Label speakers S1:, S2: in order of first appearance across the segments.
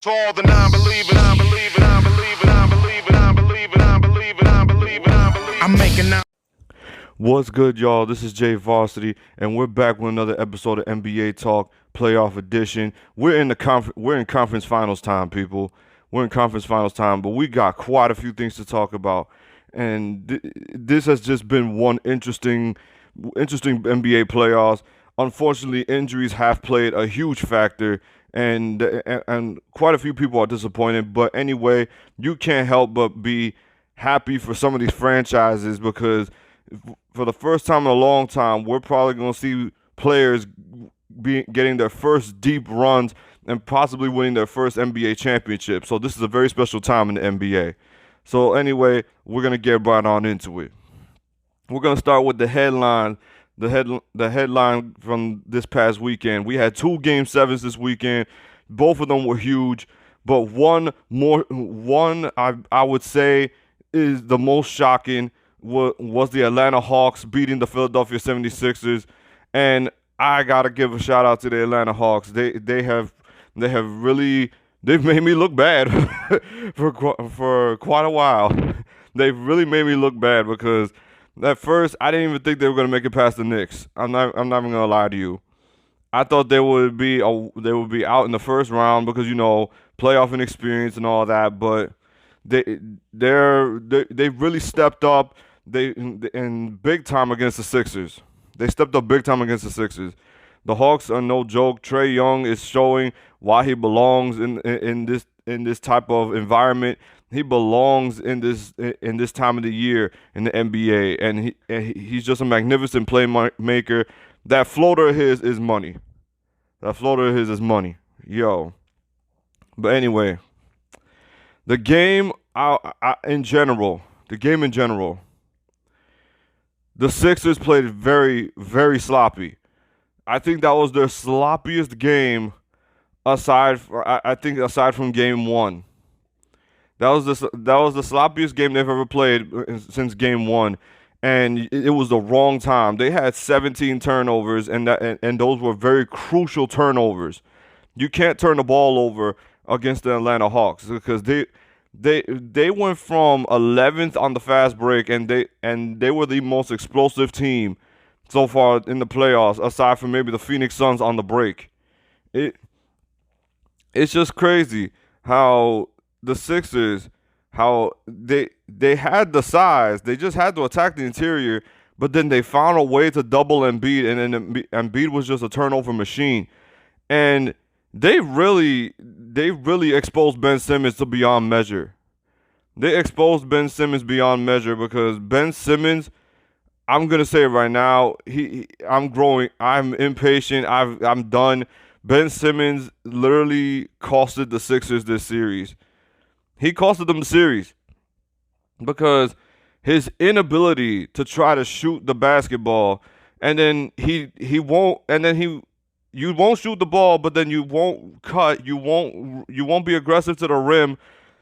S1: To all the non-believers, non-believers, non-believers, non-believers, non-believers, non-believers, non-believers, non-believers. I'm making out.
S2: What's good, y'all? This is Jay Varsity, and we're back with another episode of NBA Talk Playoff Edition. We're in conference finals time, people. We're in conference finals time, but we got quite a few things to talk about, and this has just been one interesting NBA playoffs. Unfortunately, injuries have played a huge factor, and quite a few people are disappointed. But anyway, you can't help but be happy for some of these franchises because for the first time in a long time, we're probably going to see players getting their first deep runs and possibly winning their first NBA championship. So this is a very special time in the NBA. So anyway, we're going to get right on into it. We're going to start with the headline. The headline from this past weekend. We had 2 Game 7s this weekend. Both of them were huge, but one I would say is the most shocking was the Atlanta Hawks beating the Philadelphia 76ers. And I gotta give a shout out to the Atlanta Hawks. They've made me look bad for quite a while. They've really made me look bad because at first I didn't even think they were gonna make it past the Knicks. I'm not even gonna lie to you. I thought they would be out in the first round because playoff inexperience and all that, but they've really stepped up. In big time against the Sixers. They stepped up big time against the Sixers. The Hawks are no joke. Trae Young is showing why he belongs in this type of environment. He belongs in this time of the year in the NBA, and he's just a magnificent playmaker. That floater of his is money. Yo. But anyway, the game in general. The Sixers played very, very sloppy. I think that was their sloppiest game aside from Game 1. That was the sloppiest game they've ever played since Game 1, and it was the wrong time. They had 17 turnovers, and those were very crucial turnovers. You can't turn the ball over against the Atlanta Hawks because they went from 11th on the fast break, and they were the most explosive team so far in the playoffs, aside from maybe the Phoenix Suns on the break. It's just crazy how the Sixers, how they had the size, they just had to attack the interior, but then they found a way to double Embiid, and then Embiid was just a turnover machine, and They really exposed Ben Simmons to beyond measure. They exposed Ben Simmons beyond measure because Ben Simmons, I'm gonna say it right now, I'm growing. I'm impatient. I'm done. Ben Simmons literally costed the Sixers this series. He costed them the series because his inability to try to shoot the basketball, and then he won't, and then you won't shoot the ball, but then you won't cut. You won't be aggressive to the rim.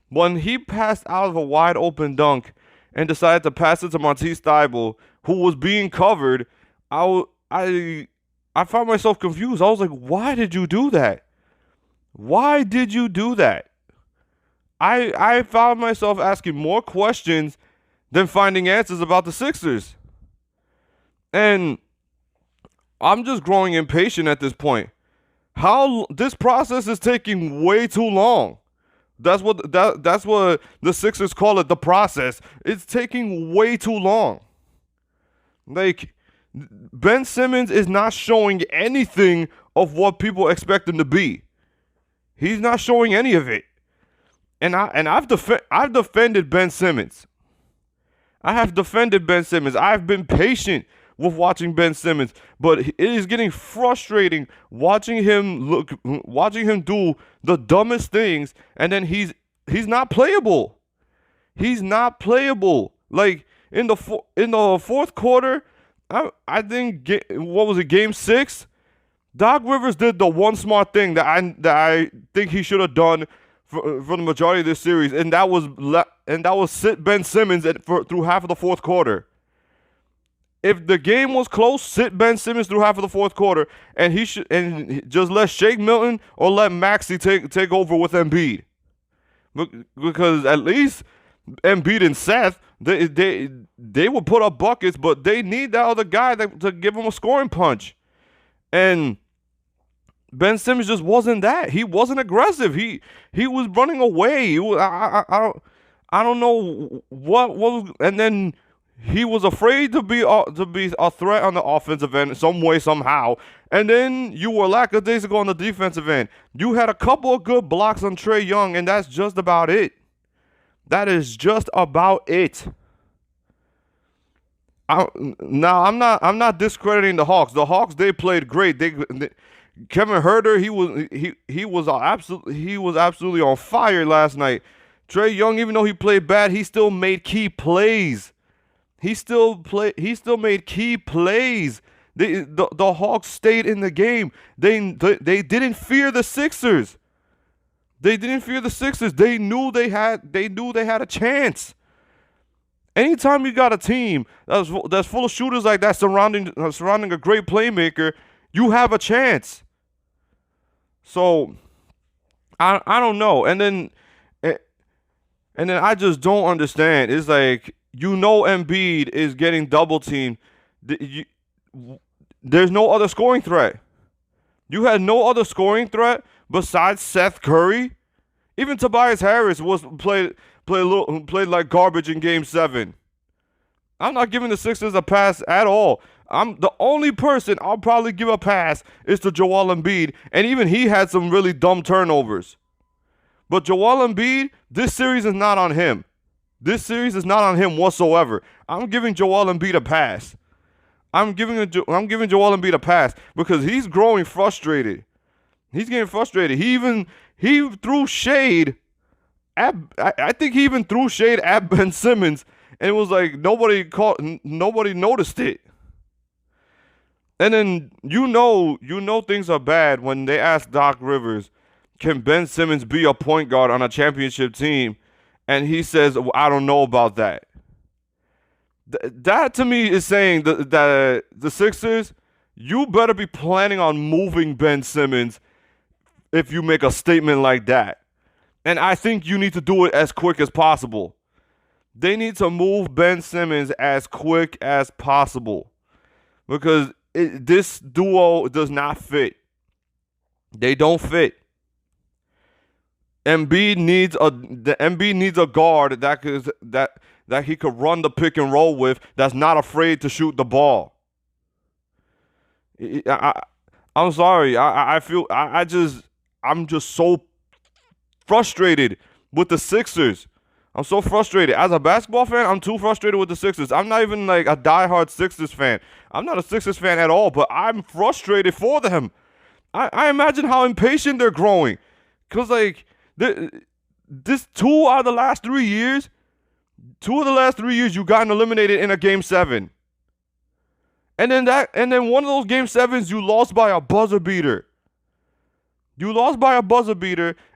S2: When he passed out of a wide open dunk and decided to pass it to Matisse Thybulle, who was being covered, I found myself confused. I was like, why did you do that? Why did you do that? I found myself asking more questions than finding answers about the Sixers. And I'm just growing impatient at this point. How this process is taking way too long. That's what the Sixers call it, the process. It's taking way too long. Like, Ben Simmons is not showing anything of what people expect him to be. He's not showing any of it. And I've defended Ben Simmons. I've been patient with watching Ben Simmons, but it is getting frustrating watching him do the dumbest things, and then he's not playable. He's not playable. Like in the fourth quarter, I think what was it, Game 6? Doc Rivers did the one smart thing that I think he should have done for the majority of this series, and that was sit Ben Simmons through half of the fourth quarter. if the game was close, sit Ben Simmons through half of the fourth quarter, and just let Shake Milton or let Maxey take over with Embiid, because at least Embiid and Seth they would put up buckets, but they need that other guy to give them a scoring punch, and Ben Simmons just wasn't that. He wasn't aggressive. He was running away. I don't know what was, and then he was afraid to be a threat on the offensive end some way, somehow. And then you were lackadaisical on the defensive end. You had a couple of good blocks on Trae Young, and that's just about it. That is just about it. Now I'm not discrediting the Hawks. The Hawks, they played great. Kevin Huerter, he was absolutely on fire last night. Trae Young, even though he played bad, he still made key plays. He still made key plays. The Hawks stayed in the game. They didn't fear the Sixers. They didn't fear the Sixers. They knew they had a chance. Anytime you got a team that's full of shooters like that surrounding a great playmaker, you have a chance. So I don't know. And then I just don't understand. It's like, Embiid is getting double teamed. There's no other scoring threat. You had no other scoring threat besides Seth Curry. Even Tobias Harris played like garbage in Game 7. I'm not giving the Sixers a pass at all. I'm the only person I'll probably give a pass is to Joel Embiid, and even he had some really dumb turnovers. But Joel Embiid, this series is not on him. This series is not on him whatsoever. I'm giving Joel Embiid a pass. I'm giving Joel Embiid a pass because he's growing frustrated. He's getting frustrated. He threw shade at, I think he even threw shade at Ben Simmons, and it was like nobody noticed it. And then things are bad when they ask Doc Rivers, can Ben Simmons be a point guard on a championship team? And he says, well, I don't know about that. That to me is saying that the Sixers, you better be planning on moving Ben Simmons if you make a statement like that. And I think you need to do it as quick as possible. They need to move Ben Simmons as quick as possible because this duo does not fit. They don't fit. Embiid needs a guard that he could run the pick and roll with, that's not afraid to shoot the ball. I'm sorry. I'm just so frustrated with the Sixers. I'm so frustrated. As a basketball fan, I'm too frustrated with the Sixers. I'm not even like a diehard Sixers fan. I'm not a Sixers fan at all, but I'm frustrated for them. I imagine how impatient they're growing. Because, like, this 2 out of the last 3 years, you gotten eliminated in a Game 7. And then one of those Game 7s, you lost by a buzzer beater.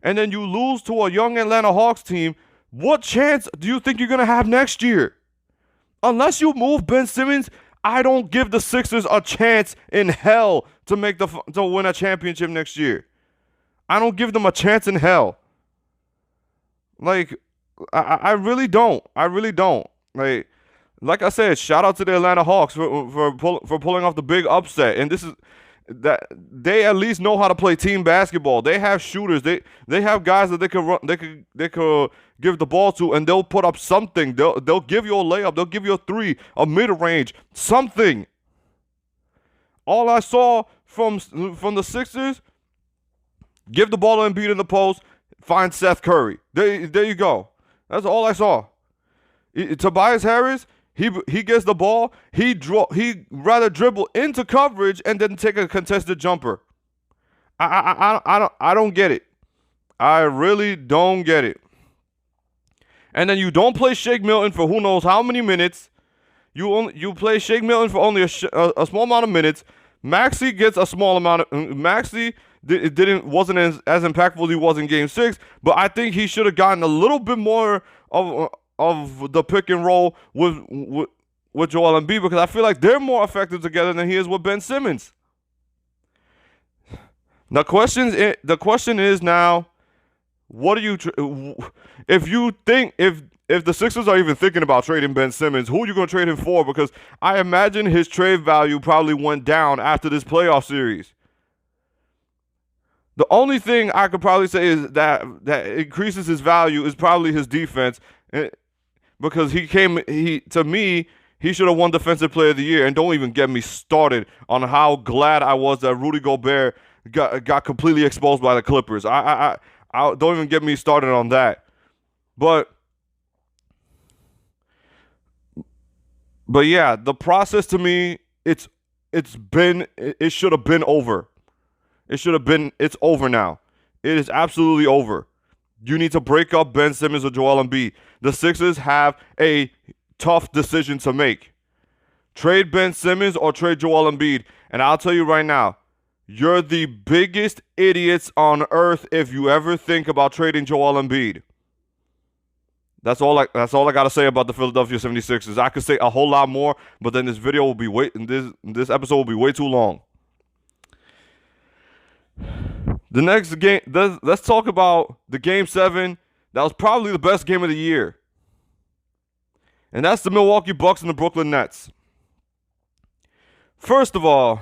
S2: And then you lose to a young Atlanta Hawks team. What chance do you think you're going to have next year? Unless you move Ben Simmons, I don't give the Sixers a chance in hell to win a championship next year. I don't give them a chance in hell. Like, I really don't. Like I said, shout out to the Atlanta Hawks for pulling off the big upset. And this is that they at least know how to play team basketball. They have shooters. They have guys that they could run. They could give the ball to, and they'll put up something. They'll give you a layup. They'll give you a three, a mid range, something. All I saw from the Sixers, give the ball to Embiid in the post, find Seth Curry. There you go. That's all I saw. Tobias Harris, he gets the ball. He rather dribble into coverage and then take a contested jumper. I don't get it. I really don't get it. And then you don't play Shake Milton for who knows how many minutes. You play Shake Milton for only a small amount of minutes. Maxey gets a small amount of Maxey. Wasn't as impactful as he was in Game 6, but I think he should have gotten a little bit more of the pick and roll with with Joel Embiid because I feel like they're more effective together than he is with Ben Simmons. The question is now, what do you if the Sixers are even thinking about trading Ben Simmons, who are you going to trade him for? Because I imagine his trade value probably went down after this playoff series. The only thing I could probably say is that increases his value is probably his defense, because to me, he should have won Defensive Player of the Year. And don't even get me started on how glad I was that Rudy Gobert got completely exposed by the Clippers. I don't even get me started on that. But yeah, the process to me, it should have been over. It's over now. It is absolutely over. You need to break up Ben Simmons or Joel Embiid. The Sixers have a tough decision to make. Trade Ben Simmons or trade Joel Embiid. And I'll tell you right now, you're the biggest idiots on earth if you ever think about trading Joel Embiid. That's all I got to say about the Philadelphia 76ers. I could say a whole lot more, but then this episode will be way too long. The next game, let's talk about the Game 7. That was probably the best game of the year. And that's the Milwaukee Bucks and the Brooklyn Nets. First of all,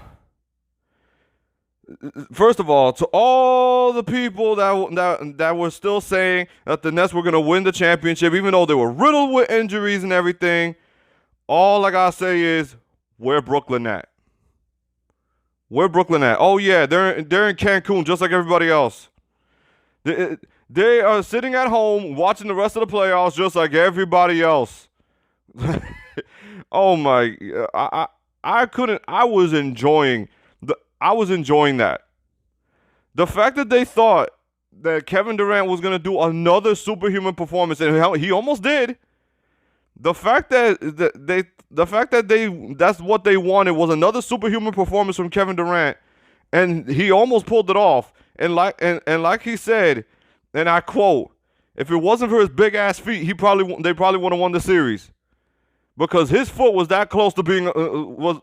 S2: to all the people that were still saying that the Nets were going to win the championship, even though they were riddled with injuries and everything, all I got to say is, where Brooklyn at? Where Brooklyn at? Oh, yeah, they're in Cancun just like everybody else. They are sitting at home watching the rest of the playoffs just like everybody else. Oh, my. I was enjoying that. The fact that they thought that Kevin Durant was going to do another superhuman performance, and he almost did. The fact that that's what they wanted was another superhuman performance from Kevin Durant, and he almost pulled it off. And like he said, and I quote, if it wasn't for his big ass feet, they probably would have won the series, because his foot was that close to being off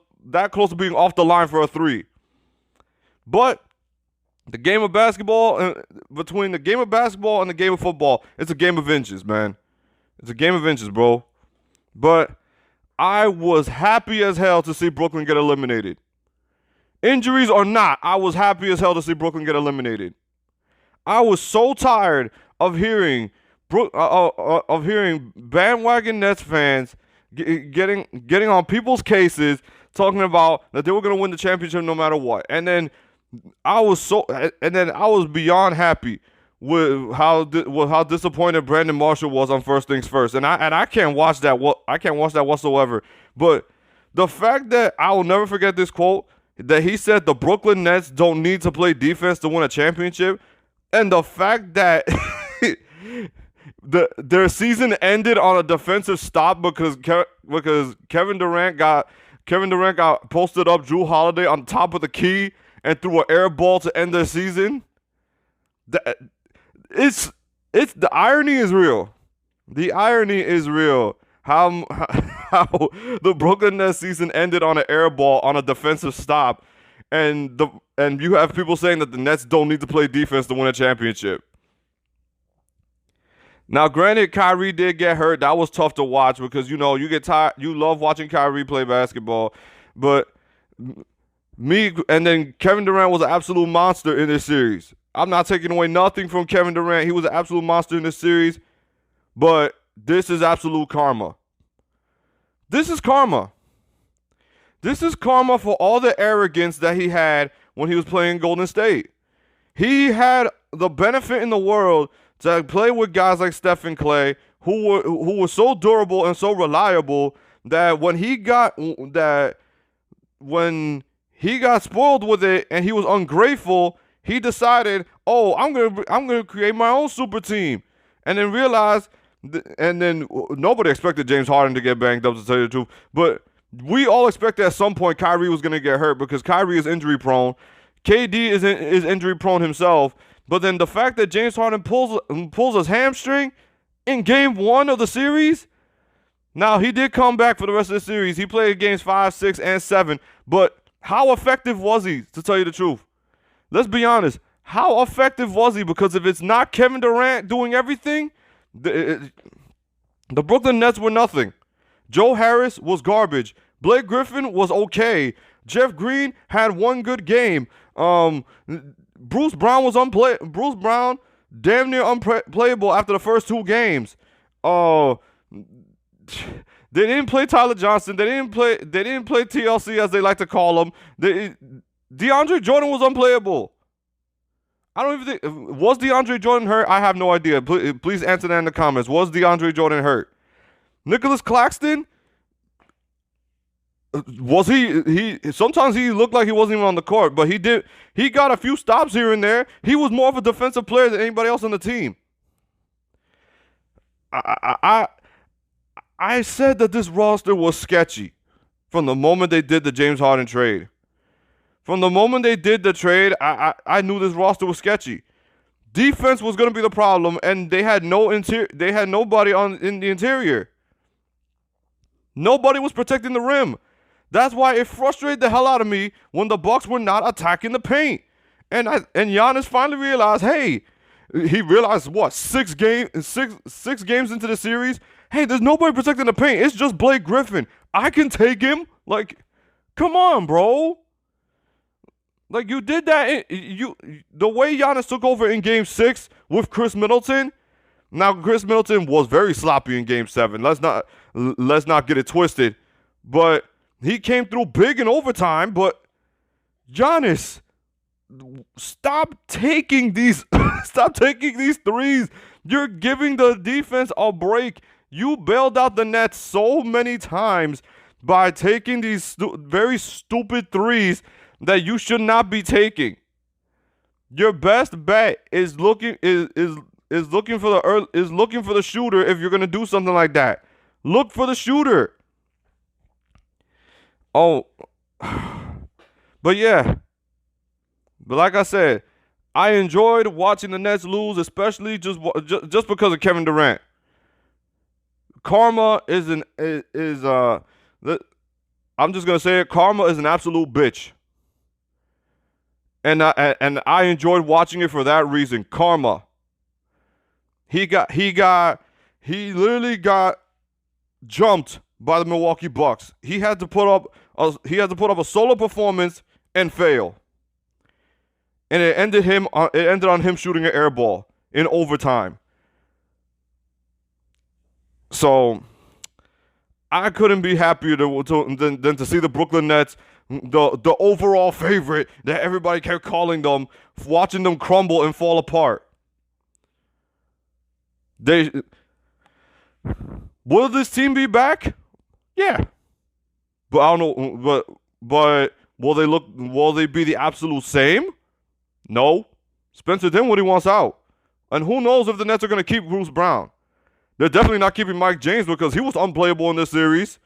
S2: the line for a three. But the game of basketball, between the game of basketball and the game of football, it's a game of inches, man. It's a game of inches, bro. But I was happy as hell to see Brooklyn get eliminated. Injuries or not, I was happy as hell to see Brooklyn get eliminated. I was so tired of hearing bandwagon Nets fans getting on people's cases, talking about that they were going to win the championship no matter what. And then I was beyond happy with how disappointed Brandon Marshall was on First Things First. And I can't watch that. I can't watch that whatsoever. But the fact that I will never forget this quote, that he said the Brooklyn Nets don't need to play defense to win a championship, and the fact that their season ended on a defensive stop because Kevin Durant got posted up Jrue Holiday on top of the key and threw an air ball to end their season. It's the irony is real. The irony is real. How the Brooklyn Nets season ended on an air ball on a defensive stop, and you have people saying that the Nets don't need to play defense to win a championship. Now, granted, Kyrie did get hurt. That was tough to watch because, you get tired. You love watching Kyrie play basketball. But then Kevin Durant was an absolute monster in this series. I'm not taking away nothing from Kevin Durant. He was an absolute monster in this series. But this is absolute karma. This is karma. This is karma for all the arrogance that he had when he was playing Golden State. He had the benefit in the world to play with guys like Steph and Clay, who were so durable and so reliable that when he got spoiled with it and he was ungrateful, he decided, I'm gonna create my own super team, and then realized, and then nobody expected James Harden to get banged up, to tell you the truth, but we all expected at some point Kyrie was gonna get hurt because Kyrie is injury prone. KD is injury prone himself. But then the fact that James Harden pulls his hamstring in game 1 of the series, Now, he did come back for the rest of the series. He played games 5, 6, and 7. But how effective was he, to tell you the truth? Let's be honest. How effective was he? Because if it's not Kevin Durant doing everything, the Brooklyn Nets were nothing. Joe Harris was garbage. Blake Griffin was okay. Jeff Green had one good game. Bruce Brown was Bruce Brown damn near unplayable after the first 2 games. They didn't play Tyler Johnson. They didn't play TLC, as they like to call him. DeAndre Jordan was unplayable. I don't even think, was DeAndre Jordan hurt? I have no idea. Please answer that in the comments. Was DeAndre Jordan hurt? Nicholas Claxton, was he sometimes he looked like he wasn't even on the court, but he got a few stops here and there. He was more of a defensive player than anybody else on the team. I said that this roster was sketchy from the moment they did the James Harden trade. From the moment they did the trade, I knew this roster was sketchy. Defense was going to be the problem, and they had nobody in the interior. Nobody was protecting the rim. That's why it frustrated the hell out of me when the Bucks were not attacking the paint. And Giannis finally realized, hey, he realized what, 6 games into the series, hey, there's nobody protecting the paint. It's just Blake Griffin. I can take him. Like, come on, bro. Like, you did that. The way Giannis took over in Game 6 with Chris Middleton. Now, Chris Middleton was very sloppy in Game 7. Let's not get it twisted. But he came through big in overtime. But Giannis, stop taking these threes. You're giving the defense a break. You bailed out the Nets so many times by taking these very stupid threes that you should not be taking. Your best bet is looking for the shooter if you're gonna do something like that. Look for the shooter. Oh, but yeah. But like I said, I enjoyed watching the Nets lose, especially just because of Kevin Durant. Karma I'm just gonna say it. Karma is an absolute bitch. And I enjoyed watching it for that reason. Karma. He literally got jumped by the Milwaukee Bucks. He had to put up a solo performance and fail. And it ended on him shooting an air ball in overtime. So I couldn't be happier than to see the Brooklyn Nets, the overall favorite that everybody kept calling them, watching them crumble and fall apart. Will this team be back? Yeah. But I don't know. But will they be the absolute same? No. Spencer Dinwiddie wants out. And who knows if the Nets are going to keep Bruce Brown. They're definitely not keeping Mike James because he was unplayable in this series.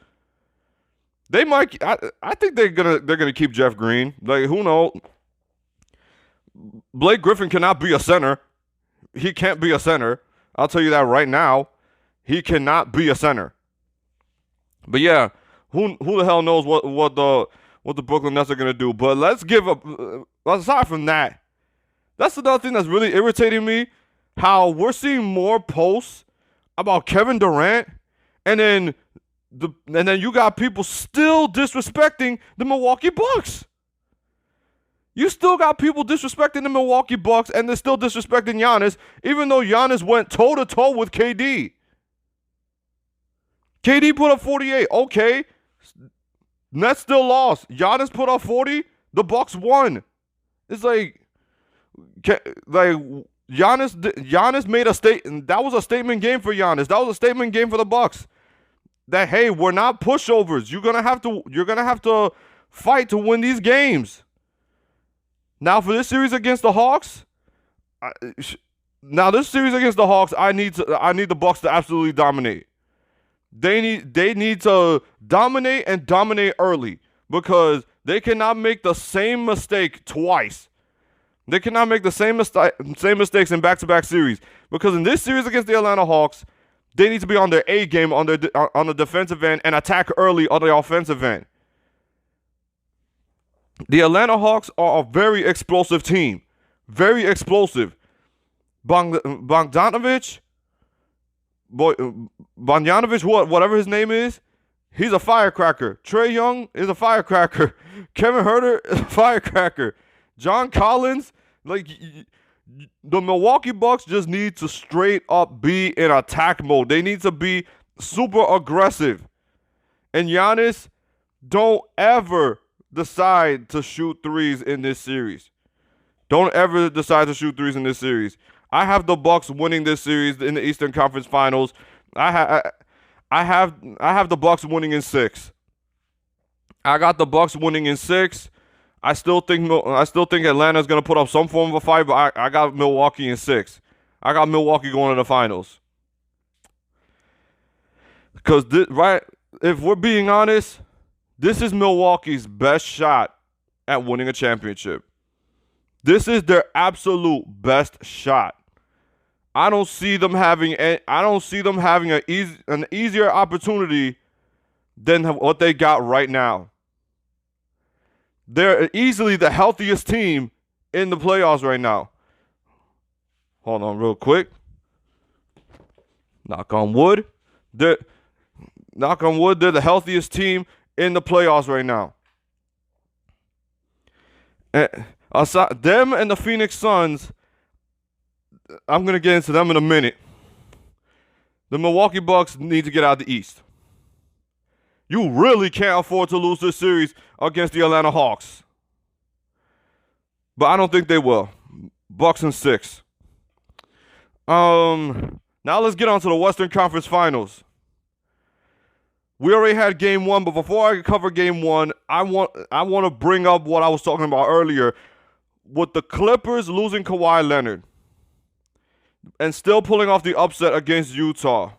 S2: They might. I think they're gonna keep Jeff Green. Like, who knows? Blake Griffin cannot be a center. He can't be a center. I'll tell you that right now. He cannot be a center. But yeah, who the hell knows what the Brooklyn Nets are gonna do? But let's give up. Aside from that, that's another thing that's really irritating me. How we're seeing more posts about Kevin Durant, and then you got people still disrespecting the Milwaukee Bucks. You still got people disrespecting the Milwaukee Bucks, and they're still disrespecting Giannis, even though Giannis went toe-to-toe with KD. KD put up 48. Okay. Nets still lost. Giannis put up 40. The Bucks won. It's like Giannis made a statement. That was a statement game for Giannis. That was a statement game for the Bucks. That, hey, we're not pushovers. You're gonna have to fight to win these games. Now for this series against the Hawks, I need the Bucks to absolutely dominate. They need to dominate and dominate early, because they cannot make the same mistake twice. They cannot make the same mistakes in back-to-back series, because in this series against the Atlanta Hawks, They need to be on their A game on the defensive end and attack early on the offensive end. The Atlanta Hawks are a very explosive team. Very explosive. Bogdanovich, whatever his name is, he's a firecracker. Trae Young is a firecracker. Kevin Huerter is a firecracker. John Collins, like, the Milwaukee Bucks just need to straight up be in attack mode. They need to be super aggressive. And Giannis, don't ever decide to shoot threes in this series. Don't ever decide to shoot threes in this series. I have the Bucks winning this series in the Eastern Conference Finals. I have the Bucks winning in 6. I got the Bucks winning in 6. I still think Atlanta's gonna put up some form of a fight, but I got Milwaukee in 6. I got Milwaukee going to the finals. Because if we're being honest, this is Milwaukee's best shot at winning a championship. This is their absolute best shot. I don't see them having an easier opportunity than what they got right now. They're easily the healthiest team in the playoffs right now. Hold on real quick. Knock on wood. They're the healthiest team in the playoffs right now. Aside them and the Phoenix Suns, I'm going to get into them in a minute. The Milwaukee Bucks need to get out of the East. You really can't afford to lose this series against the Atlanta Hawks. But I don't think they will. Bucks in 6. Now let's get on to the Western Conference Finals. We already had game 1, but before I cover game 1, I want to bring up what I was talking about earlier with the Clippers losing Kawhi Leonard and still pulling off the upset against Utah.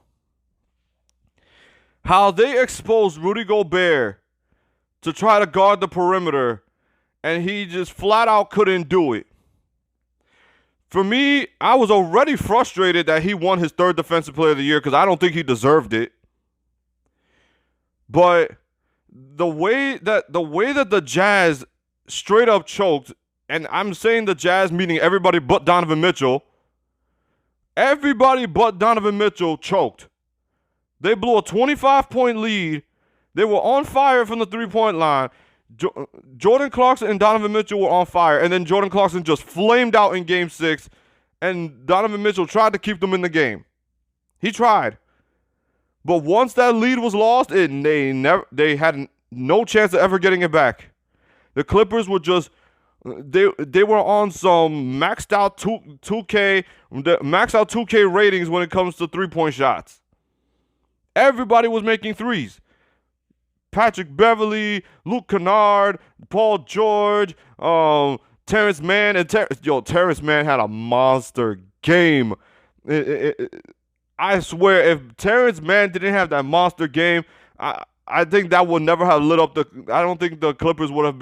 S2: How they exposed Rudy Gobert to try to guard the perimeter, and he just flat out couldn't do it. For me, I was already frustrated that he won his 3rd Defensive Player of the Year because I don't think he deserved it. But the way that the Jazz straight up choked, and I'm saying the Jazz meaning everybody but Donovan Mitchell, everybody but Donovan Mitchell choked. They blew a 25-point lead. They were on fire from the 3-point line. Jordan Clarkson and Donovan Mitchell were on fire, and then Jordan Clarkson just flamed out in Game 6, and Donovan Mitchell tried to keep them in the game. He tried. But once that lead was lost, they had no chance of ever getting it back. The Clippers were just they were on some maxed out 2K ratings when it comes to 3-point shots. Everybody was making threes. Patrick Beverley, Luke Kennard, Paul George, Terrence Mann, and Terrence Mann had a monster game. I swear, if Terrence Mann didn't have that monster game, I think that would never have lit up I don't think the Clippers would have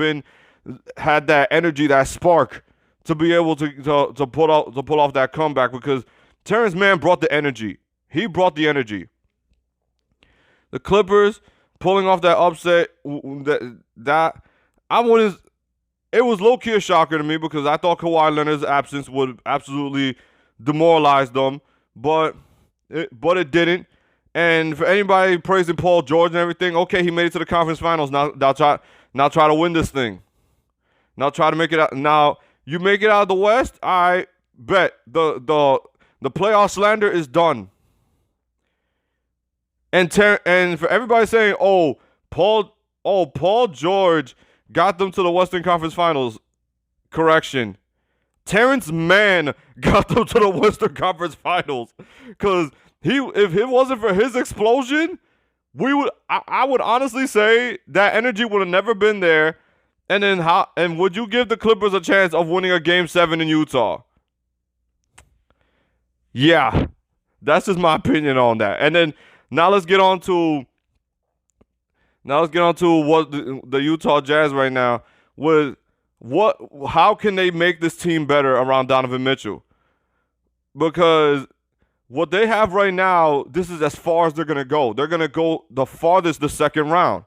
S2: had that energy, that spark, to be able to pull off that comeback, because Terrence Mann brought the energy. He brought the energy. The Clippers pulling off that upset, it was low-key a shocker to me because I thought Kawhi Leonard's absence would absolutely demoralize them, but it didn't. And for anybody praising Paul George and everything, okay, he made it to the conference finals. Now try to win this thing. Now try to make it out. Now you make it out of the West, I bet the playoff slander is done. And for everybody saying, Paul George got them to the Western Conference Finals. Correction. Terrence Mann got them to the Western Conference Finals. Because if it wasn't for his explosion, I would honestly say that energy would have never been there. And would you give the Clippers a chance of winning a Game 7 in Utah? Yeah. That's just my opinion on that. And then now let's get on to what the Utah Jazz right now how can they make this team better around Donovan Mitchell? Because What they have right now, this is as far as they're going to go. They're going to go the farthest the second round.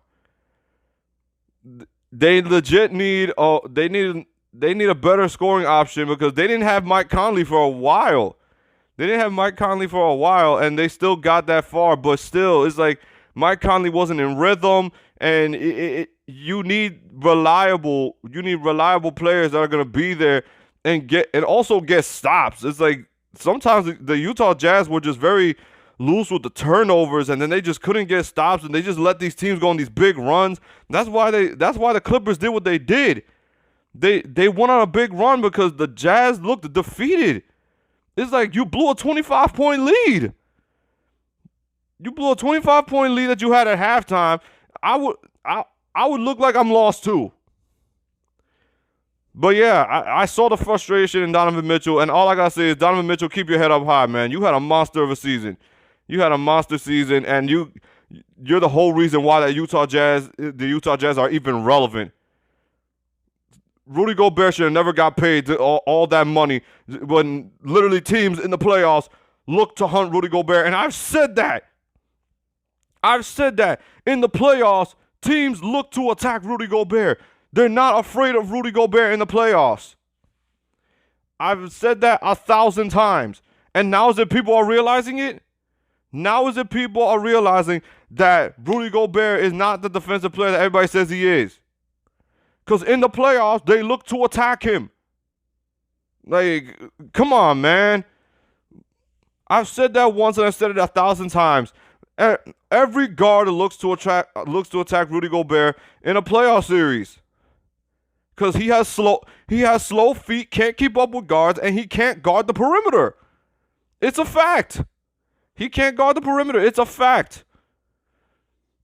S2: They legit need they need a better scoring option because they didn't have Mike Conley for a while. And they still got that far, but still, it's like Mike Conley wasn't in rhythm, and you need reliable players that are gonna be there and also get stops. It's like sometimes the Utah Jazz were just very loose with the turnovers, and then they just couldn't get stops, and they just let these teams go on these big runs. That's why the Clippers did what they did. They went on a big run because the Jazz looked defeated. It's like you blew a 25-point lead. You blew a 25-point lead that you had at halftime. I would look like I'm lost too. But yeah, I saw the frustration in Donovan Mitchell, and all I gotta say is, Donovan Mitchell, keep your head up high, man. You had a monster of a season. And you're the whole reason why the Utah Jazz are even relevant. Rudy Gobert should have never got paid all that money when literally teams in the playoffs look to hunt Rudy Gobert. And I've said that. In the playoffs, teams look to attack Rudy Gobert. They're not afraid of Rudy Gobert in the playoffs. I've said that 1,000 times. And now is it people are realizing it? Now is it people are realizing that Rudy Gobert is not the defensive player that everybody says he is? Because in the playoffs, they look to attack him. Like, come on, man. I've said that once and I've said it 1,000 times. Every guard looks to attack Rudy Gobert in a playoff series. Because he has slow feet, can't keep up with guards, and he can't guard the perimeter. It's a fact. He can't guard the perimeter. It's a fact.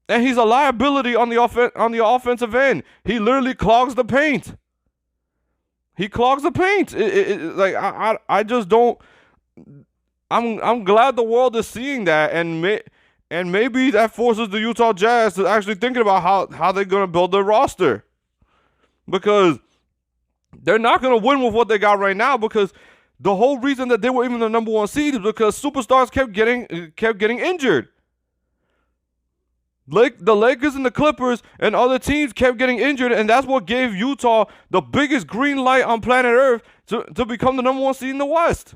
S2: And he's a liability on the offensive end. He literally clogs the paint. I just don't. I'm glad the world is seeing that, and maybe that forces the Utah Jazz to actually thinking about how they're gonna build their roster, because they're not gonna win with what they got right now. Because the whole reason that they were even the number 1 seed is because superstars kept getting injured. The Lakers and the Clippers and other teams kept getting injured, and that's what gave Utah the biggest green light on planet Earth to become the number 1 seed in the West.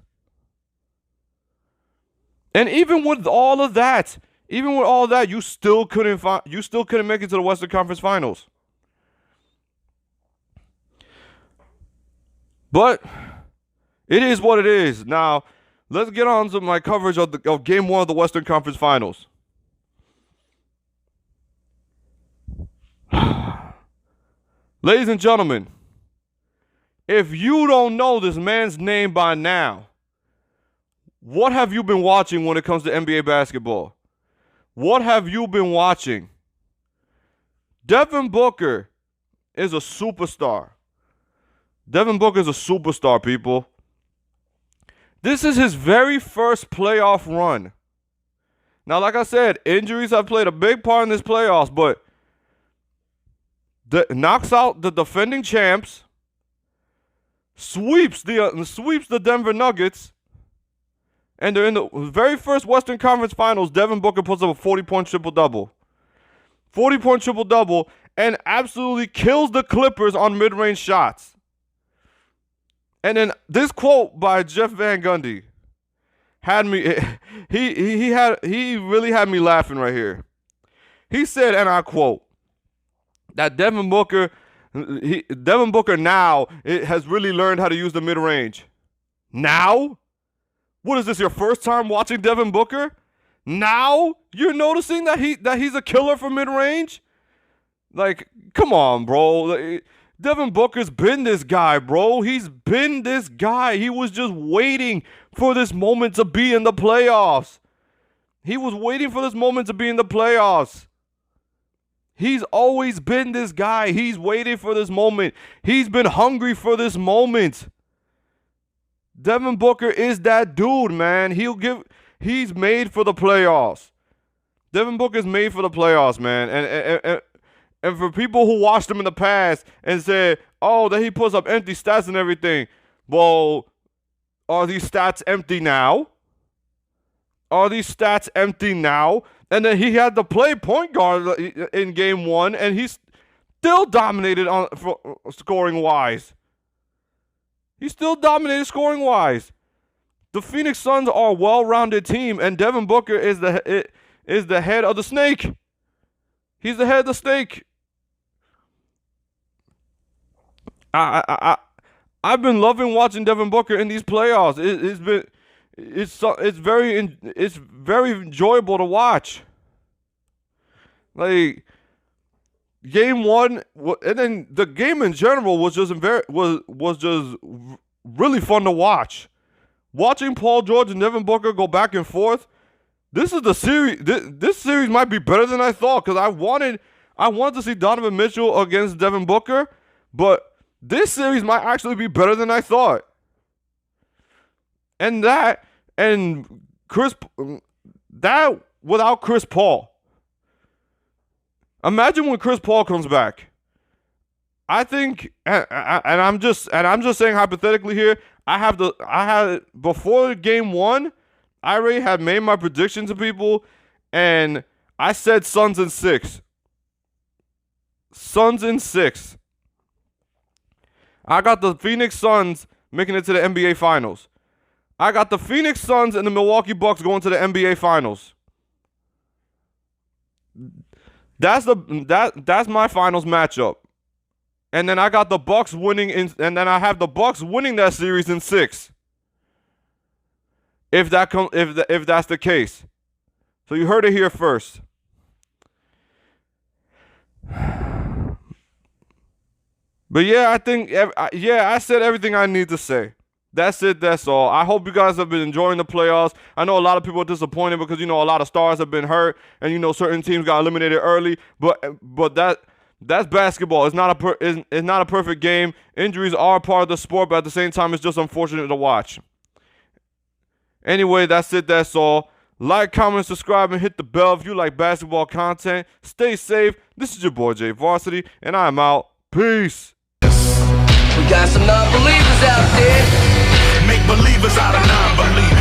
S2: And even with all of that, you still couldn't make it to the Western Conference Finals. But it is what it is. Now, let's get on to my coverage of Game 1 of the Western Conference Finals. Ladies and gentlemen, if you don't know this man's name by now, what have you been watching when it comes to NBA basketball? What have you been watching? Devin Booker is a superstar. People. This is his very first playoff run. Now, like I said, injuries have played a big part in this playoffs, but knocks out the defending champs, sweeps the Denver Nuggets, and they're in the very first Western Conference Finals. Devin Booker puts up a 40-point triple-double. 40-point triple-double, and absolutely kills the Clippers on mid-range shots. And then this quote by Jeff Van Gundy had me. He really had me laughing right here. He said, and I quote, that Devin Booker now has really learned how to use the mid-range. Now? What is this, your first time watching Devin Booker? Now you're noticing that he's a killer for mid-range? Like, come on, bro. Devin Booker's been this guy, bro. He's been this guy. He was just waiting for this moment to be in the playoffs. He's always been this guy. He's waiting for this moment. He's been hungry for this moment. Devin Booker is that dude, man. He's made for the playoffs. Devin Booker's made for the playoffs, man. And for people who watched him in the past and said, oh, that he puts up empty stats and everything. Well, are these stats empty now? stats empty now? And then he had to play point guard in game 1, and he's still dominated scoring wise. He still dominated scoring wise. The Phoenix Suns are a well-rounded team, and Devin Booker is the head of the snake. He's the head of the snake. I've been loving watching Devin Booker in these playoffs. It's very enjoyable to watch. Like game 1, and then the game in general was just really fun to watch. Watching Paul George and Devin Booker go back and forth. This is the series. This series might be better than I thought, because I wanted to see Donovan Mitchell against Devin Booker, but this series might actually be better than I thought. And that without Chris Paul. Imagine when Chris Paul comes back. I think, and I'm just saying hypothetically here. I had before game 1, I already had made my prediction to people, and I said Suns in 6. Suns in 6. I got the Phoenix Suns making it to the NBA Finals. I got the Phoenix Suns and the Milwaukee Bucks going to the NBA Finals. That's my finals matchup. And then I got the Bucks winning and then I have the Bucks winning that series in 6. If that's the case. So you heard it here first. But yeah, I said everything I need to say. That's it. That's all. I hope you guys have been enjoying the playoffs. I know a lot of people are disappointed because, a lot of stars have been hurt and, certain teams got eliminated early. But that's basketball. It's not a perfect game. Injuries are a part of the sport, but at the same time, it's just unfortunate to watch. Anyway, that's it. That's all. Like, comment, subscribe, and hit the bell if you like basketball content. Stay safe. This is your boy Jay Varsity, and I'm out. Peace.
S3: We got some non-believers out there.
S1: Make believers out of non-believers.